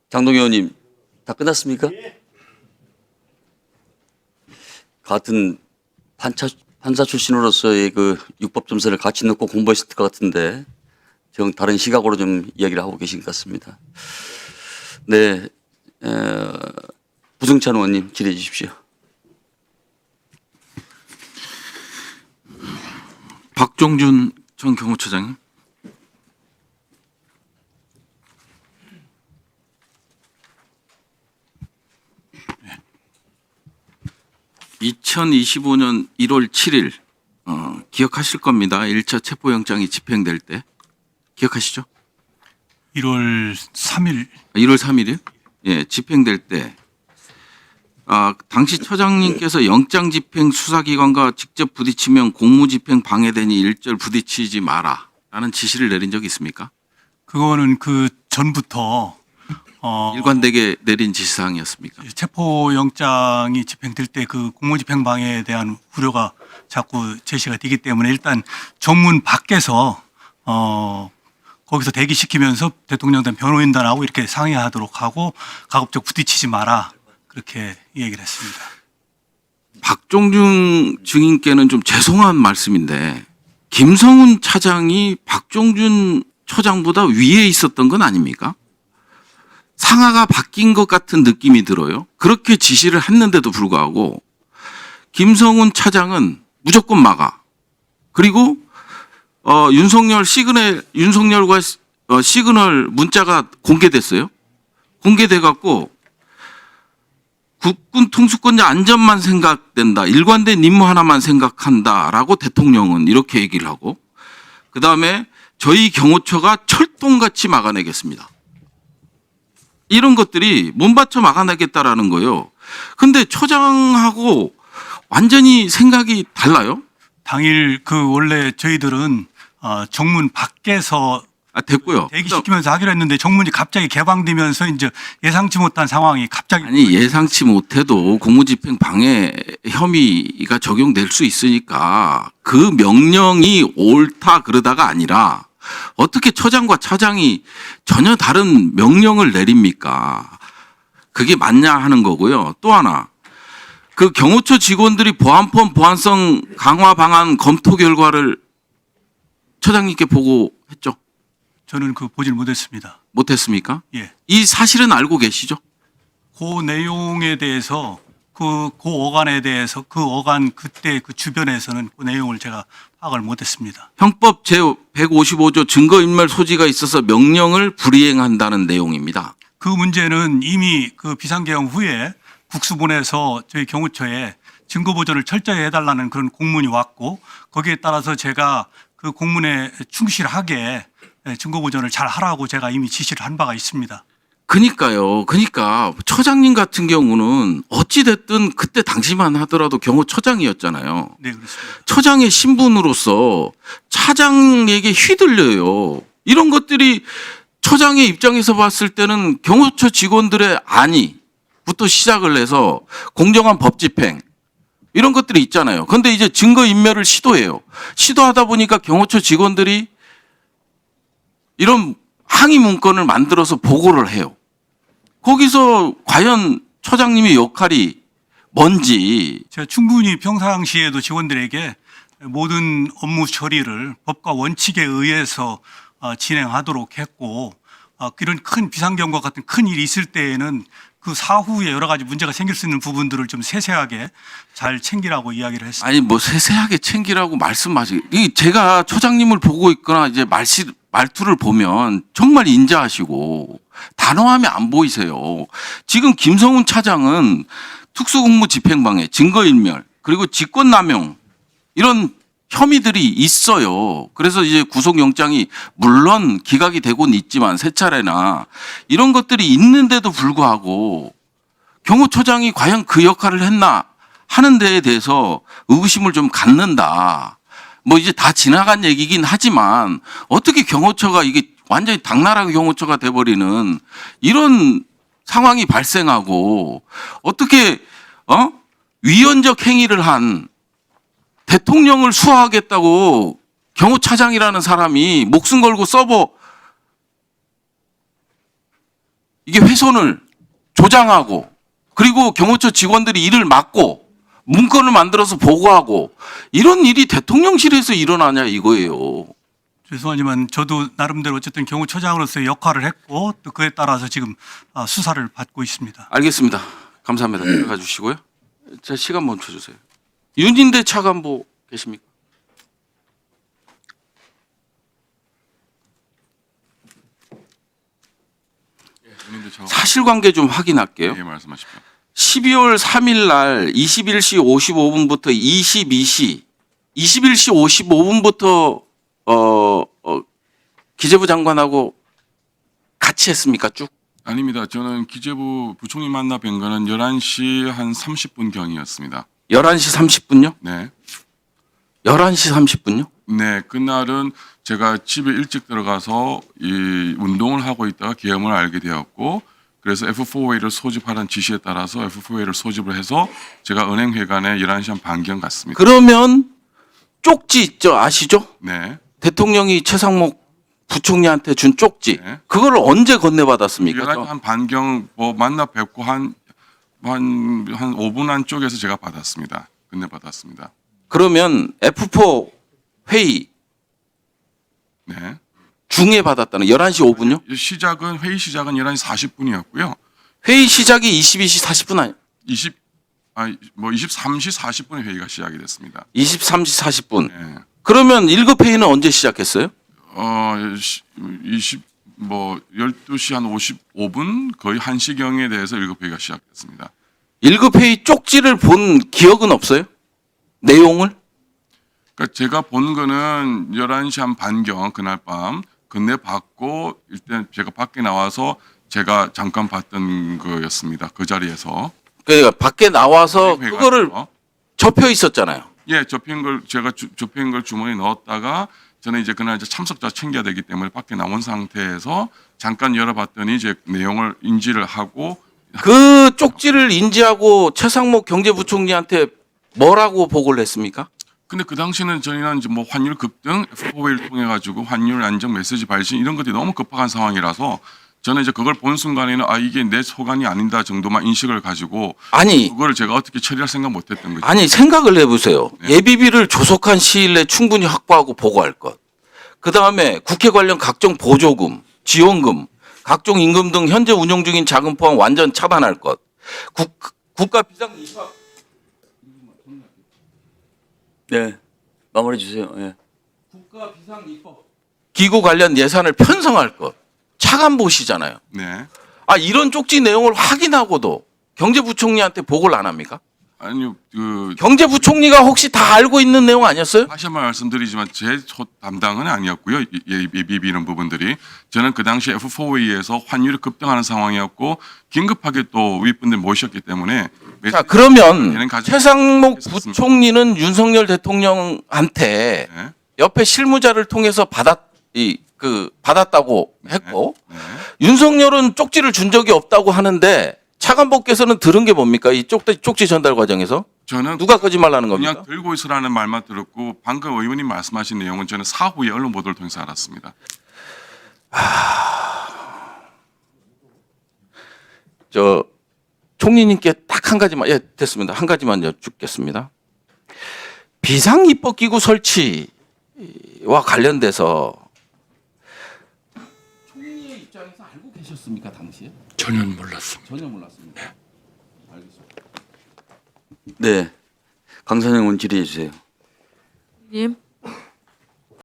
장동희 의원님, 다 끝났습니까? 같은 판사 출신으로서의 그 육법 점수를 같이 넣고 공부했을 것 같은데 정 다른 시각으로 좀 이야기를 하고 계신 것 같습니다. 네, 부승찬 의원님 질의해 주십시오. 박종준 전 경호처장님. 네. 2025년 1월 7일 기억하실 겁니다. 1차 체포영장이 집행될 때. 기억하시죠? 1월 3일 1월 3일이요? 예, 집행될 때 당시 처장님께서 영장 집행 수사기관과 직접 부딪히면 공무집행 방해되니 일절 부딪히지 마라라는 지시를 내린 적이 있습니까? 그거는 그 전부터 일관되게 내린 지시사항이었습니까? 체포영장이 집행될 때 그 공무집행 방해에 대한 우려가 자꾸 제시가 되기 때문에 일단 정문 밖에서 거기서 대기시키면서 대통령단 변호인단하고 이렇게 상의하도록 하고 가급적 부딪히지 마라 그렇게 얘기를 했습니다. 박종준 증인께는 좀 죄송한 말씀인데 김성훈 차장이 박종준 처장보다 위에 있었던 건 아닙니까? 상하가 바뀐 것 같은 느낌이 들어요. 그렇게 지시를 했는데도 불구하고 김성훈 차장은 무조건 막아. 그리고 윤석열과 시그널 문자가 공개됐어요. 공개돼 갖고 국군 통수권자 안전만 생각된다. 일관된 임무 하나만 생각한다라고 대통령은 이렇게 얘기를 하고 그다음에 저희 경호처가 철동같이 막아내겠습니다. 이런 것들이 몸바쳐 막아내겠다라는 거예요. 근데 처장하고 완전히 생각이 달라요. 당일 그 원래 저희들은 정문 밖에서 됐고요. 대기시키면서 하기로 했는데 정문이 갑자기 개방되면서 이제 예상치 못한 상황이 갑자기 아니 예상치 못해도 공무집행 방해 혐의가 적용될 수 있으니까 그 명령이 옳다 그러다가 아니라 어떻게 처장과 차장이 전혀 다른 명령을 내립니까? 그게 맞냐 하는 거고요. 또 하나 그 경호처 직원들이 보안법 보안성 강화 방안 검토 결과를 처장님께 보고했죠? 저는 그 보질 못했습니다. 못했습니까? 예. 이 사실은 알고 계시죠? 그 내용에 대해서 그 어간에 대해서 그 어간 그때 그 주변에서는 그 내용을 제가 파악을 못했습니다. 형법 제155조 증거인멸 소지가 있어서 명령을 불이행한다는 내용입니다. 그 문제는 이미 그 비상계엄 후에 국수본에서 저희 경호처에 증거 보존을 철저히 해달라는 그런 공문이 왔고 거기에 따라서 제가 그 공문에 충실하게 증거 보존을 잘 하라고 제가 이미 지시를 한 바가 있습니다. 그러니까 처장님 같은 경우는 어찌 됐든 그때 당시만 하더라도 경호처장이었잖아요. 네, 그렇습니다. 처장의 신분으로서 차장에게 휘둘려요. 이런 것들이 처장의 입장에서 봤을 때는 경호처 직원들의 안위부터 시작을 해서 공정한 법 집행 이런 것들이 있잖아요. 그런데 이제 증거인멸을 시도해요. 시도하다 보니까 경호처 직원들이 이런 항의 문건을 만들어서 보고를 해요. 거기서 과연 처장님의 역할이 뭔지 제가 충분히 평상시에도 직원들에게 모든 업무 처리를 법과 원칙에 의해서 진행하도록 했고 이런 큰 비상경과 같은 큰 일이 있을 때에는 그 사후에 여러 가지 문제가 생길 수 있는 부분들을 좀 세세하게 잘 챙기라고 이야기를 했습니다. 아니 뭐 세세하게 챙기라고 말씀하시. 제가 처장님을 보고 있거나 이제 말투를 보면 정말 인자하시고 단호함이 안 보이세요. 지금 김성훈 차장은 특수공무 집행방해, 증거인멸 그리고 직권남용 이런 혐의들이 있어요. 그래서 이제 구속영장이 물론 기각이 되고는 있지만 세 차례나 이런 것들이 있는데도 불구하고 경호처장이 과연 그 역할을 했나 하는 데에 대해서 의구심을 좀 갖는다. 뭐 이제 다 지나간 얘기긴 하지만 어떻게 경호처가 이게 완전히 당나라 경호처가 돼버리는 이런 상황이 발생하고 어떻게 위헌적 행위를 한 대통령을 수사하겠다고 경호차장이라는 사람이 목숨 걸고 서버 이게 훼손을 조장하고 그리고 경호처 직원들이 일을 막고 문건을 만들어서 보고하고 이런 일이 대통령실에서 일어나냐 이거예요. 죄송하지만 저도 나름대로 어쨌든 경호처장으로서의 역할을 했고 또 그에 따라서 지금 수사를 받고 있습니다. 알겠습니다. 감사합니다. 들어가 주시고요. 자, 시간 멈춰주세요. 윤인대 차관보 계십니까? 사실관계 좀 확인할게요. 예, 말씀하십시오. 12월 3일 날 21시 55분부터 22시, 21시 55분부터 기재부 장관하고 같이 했습니까? 쭉? 아닙니다. 저는 기재부 부총리 만나 뵌 거는 11시 한 30분 경이었습니다. 11시 30분요? 네. 11시 30분요? 네, 그날은 제가 집에 일찍 들어가서 이 운동을 하고 있다가 계엄을 알게 되었고 그래서 F4A를 소집하라는 지시에 따라서 F4A를 소집을 해서 제가 은행회관에 11시 한 반경 갔습니다. 그러면 쪽지 있죠? 아시죠? 네. 대통령이 최상목 부총리한테 준 쪽지. 네. 그걸 언제 건네받았습니까? 11시 한 반경 뭐 만나 뵙고 한 5분 안쪽에서 제가 받았습니다. 건네받았습니다. 그러면 F4 회의 네. 중에 받았다는 11시 5분요? 회의 시작은 11시 40분이었고요. 회의 시작이 22시 40분 아니 23시 40분에 회의가 시작이 됐습니다. 23시 40분. 네. 그러면 1급 회의는 언제 시작했어요? 12시 한 55분 거의 1시경에 대해서 1급 회의가 시작됐습니다. 1급 회의 쪽지를 본 기억은 없어요? 내용을? 그러니까 제가 본 거는 11시 한 반경 그날 밤 건네받고 일단 제가 밖에 나와서 제가 잠깐 봤던 거였습니다. 그 자리에서. 그러니까 밖에 나와서 회의가 그거를 있어서. 접혀 있었잖아요. 예, 접힌 걸 제가 접힌 걸 주머니에 넣었다가 저는 이제 그날 이제 참석자 챙겨야 되기 때문에 밖에 나온 상태에서 잠깐 열어봤더니 이제 내용을 인지를 하고 그 쪽지를 인지하고 최상목 경제부총리한테 뭐라고 보고를 했습니까? 근데 그 당시는 저희는 이제 뭐 환율 급등, F4A를 통해 가지고 환율 안정 메시지 발신 이런 것들이 너무 급박한 상황이라서 저는 이제 그걸 본 순간에는 이게 내 소관이 아닌다 정도만 인식을 가지고 아니, 그거를 제가 어떻게 처리할 생각 못 했던 거죠. 아니 생각을 해보세요. 네. 예비비를 조속한 시일 내에 충분히 확보하고 보고할 것. 그 다음에 국회 관련 각종 보조금, 지원금, 각종 임금 등 현재 운영 중인 자금 포함 완전 차단할 것. 국가 비상 입학 네, 마무리해 주세요. 예. 국가 비상 입법 기구 관련 예산을 편성할 것. 차관보시잖아요. 네. 이런 쪽지 내용을 확인하고도 경제부총리한테 보고를 안 합니까? 아니요. 경제부총리가 혹시 다 알고 있는 내용 아니었어요? 다시 한번 말씀드리지만 제 담당은 아니었고요. 예비비 이런 부분들이 저는 그 당시 F4A에서 환율이 급등하는 상황이었고 긴급하게 또 윗분들 모셨기 때문에 자, 그러면 얘는 가지고 최상목 있었습니다. 부총리는 윤석열 대통령한테 네. 옆에 실무자를 통해서 받았다고 했고 네. 윤석열은 쪽지를 준 적이 없다고 하는데 차관보께서는 들은 게 뭡니까? 이 쪽지 전달 과정에서 저는 누가 거짓말하는 겁니까? 그냥 들고 있으라는 말만 들었고 방금 의원님 말씀하신 내용은 저는 사후에 언론 보도를 통해서 알았습니다. 저 총리님께 딱 한 가지만 됐습니다. 한 가지만 여쭙겠습니다. 비상입법기구 설치와 관련돼서 총리의 입장에서 알고 계셨습니까 당시에? 전혀 몰랐습니다. 전혀 몰랐습니다. 알겠습니다. 네, 강선영 의원 질의해 주세요. 님,